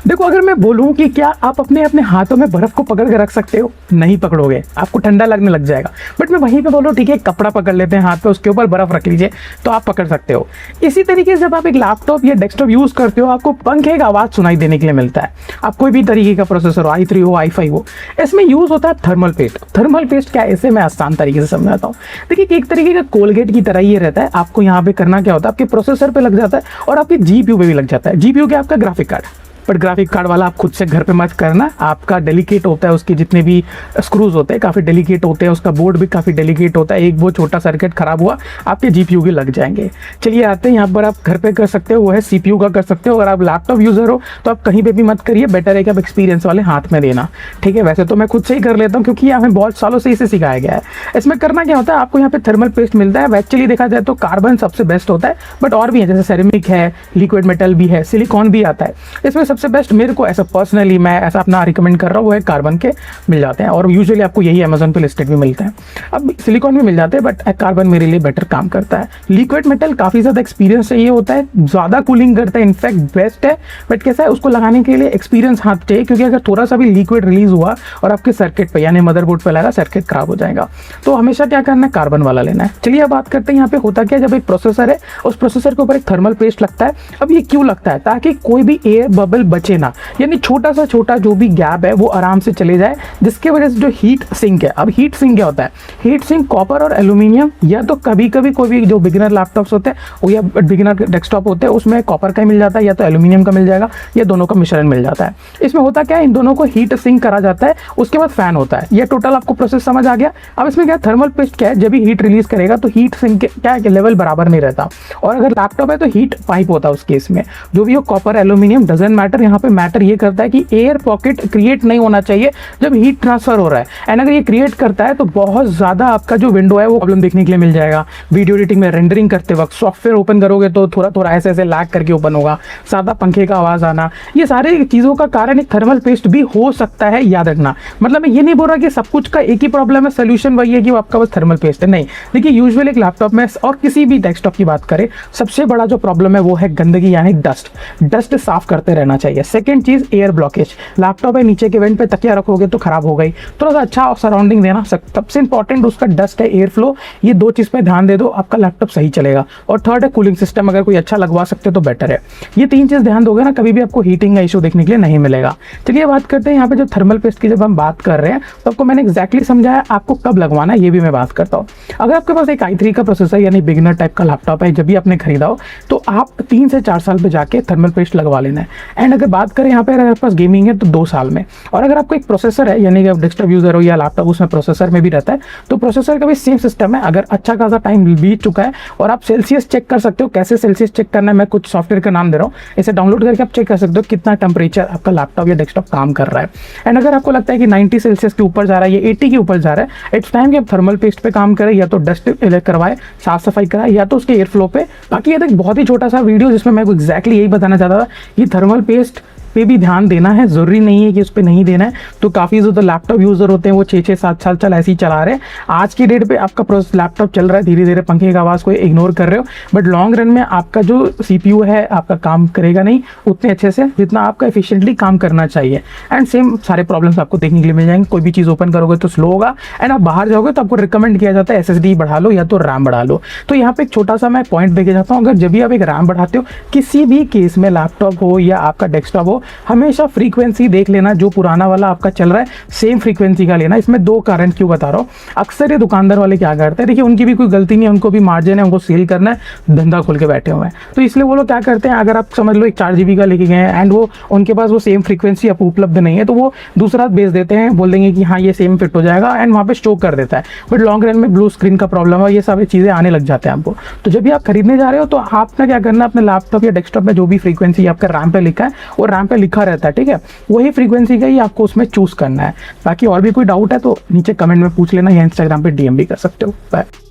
देखो, अगर मैं बोलूं कि क्या आप अपने अपने हाथों में बर्फ को पकड़ के रख सकते हो? नहीं पकड़ोगे, आपको ठंडा लगने लग जाएगा। बट मैं वहीं पे बोलूं ठीक है, कपड़ा पकड़ लेते हैं हाथ पे, उसके ऊपर बर्फ रख लीजिए तो आप पकड़ सकते हो। इसी तरीके से जब आप एक लैपटॉप या डेस्कटॉप यूज करते हो, आपको पंखे का आवाज सुनाई देने के लिए मिलता है। आप कोई भी तरीके का प्रोसेसर हो, i3 हो, i5 हो, इसमें यूज होता है थर्मल पेस्ट। थर्मल पेस्ट क्या है, इसे मैं आसान तरीके से समझाता हूँ। देखिए, एक तरीके का कोलगेट की तरह ये रहता है। आपको यहाँ पे करना क्या होता है, आपके प्रोसेसर पे लग जाता है और आपके जीपीयू पे भी लग जाता है। जीपीयू क्या, आपका graphic card. But graphic card वाला आप खुद से घर पे मत करना, आपका डेलिकेट होता है, उसके जितने भी स्क्रूज होते हैं काफ़ी डेलिकेट होते हैं, उसका बोर्ड भी काफ़ी डेलिकेट होता है। एक वो छोटा सर्किट खराब हुआ, आपके जीपीयू के लग जाएंगे। चलिए आते हैं यहाँ पर, आप घर पे कर सकते हो, वो है सीपीयू का कर सकते हो। अगर आप लैपटॉप यूज़र हो तो आप कहीं पे भी मत करिए, बेटर है कि आप एक्सपीरियंस वाले हाथ में देना, ठीक है। वैसे तो मैं खुद से ही कर लेता हूँ क्योंकि हमें बहुत सालों से इसे सिखाया गया है। इसमें करना क्या होता है, आपको यहाँ पे थर्मल पेस्ट मिलता है। एक्चुअली देखा जाए तो कार्बन सबसे बेस्ट होता है, बट और भी है, जैसे सेरेमिक है, लिक्विड मेटल भी है, सिलिकॉन भी आता है। इसमें सबसे बेस्ट मेरे को ऐसा पर्सनली मैं ऐसा अपना रिकमेंड कर रहा हूँ, वो है कार्बन के मिल जाते हैं, और यूजुअली आपको यही अमेजोन पे लिस्टेड भी मिलते हैं। अब सिलिकॉन भी मिल जाते हैं, बट कार्बन मेरे लिए बेटर काम करता है। लिक्विड मेटल काफ़ी ज़्यादा एक्सपीरियंस चाहिए होता है, ज़्यादा कूलिंग करता है, इनफैक्ट बेस्ट है। बट कैसा है, उसको लगाने के लिए एक्सपीरियंस हाथ चाहिए, क्योंकि अगर थोड़ा सा भी लिक्विड रिलीज हुआ और आपके सर्किट पर यानी मदरबोर्ड पर लगा, सर्किट खराब हो जाएगा। तो हमेशा क्या करना है, कार्बन वाला लेना है। चलिए अब बात करते हैं यहाँ पे होता क्या, जब एक प्रोसेसर है, उस प्रोसेसर के ऊपर एक थर्मल पेस्ट लगता है। अब ये क्यों लगता है, ताकि कोई भी एयर बबल बचे ना, यानी छोटा सा छोटा जो भी गैप है वो आराम से चले जाए, जिसके वजह से जो हीट सिंक है। अब हीट सिंक क्या होता है, हीट सिंक कॉपर और एल्यूमिनियम, या तो कभी कभी कोई भी जो बिगिनर लैपटॉप्स होते हैं वो या बिगिनर डेस्कटॉप होते हैं उसमें कॉपर का मिल जाता है, या तो एल्यूमिनियम का मिल जाएगा, या दोनों का मिश्रण मिल जाता है। इसमें होता क्या है, इन दोनों को हीट सिंक करा जाता है, उसके बाद फैन होता है। ये टोटल आपको प्रोसेस समझ आ गया। अब इसमें क्या, थर्मल पेस्ट क्या है, जब भी हीट रिलीज करेगा तो हीट सिंक क्या है, लेवल बराबर नहीं रहता। और अगर लैपटॉप है तो हीट पाइप होता है उस केस में, जो भी हो कॉपर एल्यूमिनियम डजंट मैटर। यहाँ पे मैटर ये करता है कि एयर पॉकेट क्रिएट नहीं होना चाहिए जब हीट ट्रांसफर हो रहा है। एंड अगर ये क्रिएट करता है तो बहुत ज़्यादा आपका जो विंडो है वो प्रॉब्लम देखने के लिए मिल जाएगा। वीडियो एडिटिंग में रेंडरिंग करते वक्त सॉफ्टवेयर ओपन करोगे तो थोड़ा थोड़ा ऐसे ऐसे लैग करके ओपन होगा, सादा पंखे का आवाज़ आना, ये सारे चीज़ों का कारण एक थर्मल पेस्ट भी हो सकता है, याद रखना। मतलब मैं ये नहीं बोल रहा कि सब कुछ का एक ही प्रॉब्लम है, सोल्यूशन वही है कि वो आपका बस थर्मल पेस्ट है, नहीं। देखिए, यूजुअली एक लैपटॉप में और किसी भी डेस्कटॉप की बात करें, सबसे बड़ा जो प्रॉब्लम है वो है गंदगी, यानी डस्ट साफ करते रहना चाहिए। सेकेंड चीज़, एयर ब्लॉकेज। लैपटॉप है, नीचे के वेंट पे तकिया रखोगे तो खराब हो गई, थोड़ा सा अच्छा सराउंडिंग देना। सबसे इंपॉर्टेंट उसका डस्ट है, एयर फ्लो, ये दो चीज़ पे ध्यान दे दो, आपका लैपटॉप सही चलेगा। और थर्ड है कूलिंग सिस्टम, अगर कोई अच्छा लगवा सकते तो बेटर है। ये तीन चीज़ ध्यान दोगे ना, कभी भी आपको हीटिंग का इशू देखने के लिए नहीं मिलेगा। चलिए बात करते हैं यहाँ पे जो थर्मल पेस्ट की जब हम बात कर रहे हैं तो आपको मैंने एक्जैक्टली समझाया, आपको कब लगवाना है ये भी मैं बात करता हूँ। अगर आपके पास एक i3 का प्रोसेसर यानी बिगिनर टाइप का लैपटॉप है, जब भी आपने खरीदा हो तो आप 3 से 4 साल पे जाके थर्मल पेस्ट लगवा लेना है। एंड अगर बात करें यहाँ पे, अगर आपके पास गेमिंग है तो 2 साल में। और अगर आपको एक प्रोसेसर है, यानी कि आप डेस्कटॉप यूजर हो या लैपटॉप उसमें प्रोसेसर में भी रहता है, तो प्रोसेसर का भी सेम सिस्टम है। अगर अच्छा खासा टाइम बीत चुका है और आप सेल्सियस चेक कर सकते हो, कैसे सेल्सियस चेक करना है, मैं कुछ सॉफ्टवेयर का नाम दे रहा हूँ, इसे डाउनलोड करके आप चेक कर सकते हो कितना टेम्परेचर आपका लैपटॉप या डेस्कटॉप काम कर रहा है। एंड अगर आपको लगता है कि 90 सेल्सियस के ऊपर जा रहा है या 80 के ऊपर जा रहा है, इट्स टाइम कि आप थर्मल पेस्ट पे काम करें, या तो डस्ट करवाए, साफ सफाई कराए, या तो उसके एयर फ्लो पे। बाकी ये एक बहुत ही छोटा सा वीडियो जिसमें मैं एग्जैक्टली यही बताना चाहता था, ये थर्मल पेस्ट पे भी ध्यान देना है, जरूरी नहीं है कि उस पर नहीं देना है। तो काफ़ी ज़्यादा लैपटॉप यूज़र होते हैं वो 6-7 साल चल ऐसे ही चला रहे हैं। आज की डेट पे आपका लैपटॉप चल रहा है, धीरे धीरे पंखे की आवाज़ को इग्नोर कर रहे हो, बट लॉन्ग रन में आपका जो CPU है आपका काम करेगा नहीं उतने अच्छे से जितना आपका एफिशिएंटली काम करना चाहिए। एंड सेम सारे प्रॉब्लम्स आपको देखने के लिए मिल जाएंगे। कोई भी चीज़ ओपन करोगे तो स्लो होगा, एंड आप बाहर जाओगे तो आपको रिकमेंड किया जाता है SSD बढ़ा लो या तो रैम बढ़ा लो। तो यहाँ पे एक छोटा सा मैं पॉइंट देके जाता हूँ, अगर जब भी आप एक रैम बढ़ाते हो किसी भी केस में, लैपटॉप हो या आपका डेस्कटॉप हो, हमेशा फ्रीक्वेंसी देख लेना, जो पुराना वाला आपका चल रहा है सेम फ्रीक्वेंसी का लेना। इसमें 2 कारण क्यों बता रहा हूँ। अक्सर ये दुकानदार वाले क्या करते हैं, देखिए उनकी भी कोई गलती नहीं है, उनको भी मार्जिन है, उनको सेल करना है, धंधा खोल के बैठे हुए हैं। तो इसलिए वो लोग क्या करते हैं, अगर आप समझ लो एक 4 GB का लेके गए हैं एंड वो उनके पास वो सेम फ्रीक्वेंसी अब उपलब्ध नहीं है, तो वो दूसरा बेच देते हैं, बोल देंगे कि हाँ ये सेम फिट हो जाएगा, एंड वहाँ पे स्टो कर देता है। बट लॉन्ग रन में ब्लू स्क्रीन का प्रॉब्लम है, ये सारी चीज़ें आने लग जाते हैं आपको। तो जब भी आप खरीदने जा रहे हो तो आपने क्या करना, अपने लैपटॉप या डेस्कटॉप में जो भी फ्रीक्वेंसी आपका रैम पे लिखा है वो रैम पे लिखा रहता है, ठीक है, वही फ्रीक्वेंसी का ही आपको उसमें चूज करना है। बाकी और भी कोई डाउट है तो नीचे कमेंट में पूछ लेना या इंस्टाग्राम पे DM भी कर सकते हो। बाय।